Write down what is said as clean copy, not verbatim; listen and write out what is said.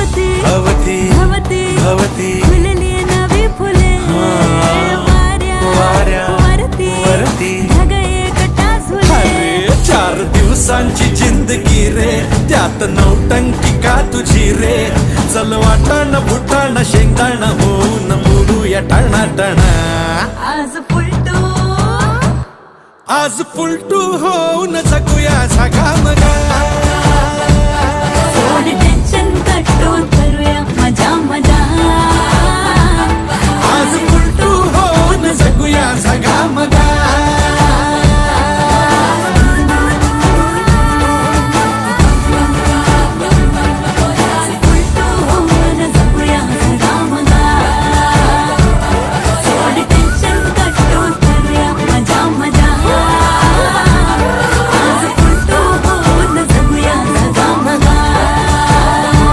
भवती भवती भवती भवती फुलली नवी फुले वाऱ्या वरती ढग एकटा झुले. अरे 4 दिवसांची जिंदगी रे, त्यात नौटंकी का तुझी रे. चल वाटाण फुटाण शेंगदाण होऊन मोडूया टणा. आज फुलटू आज फुलटू होऊन जगूया झगामगा.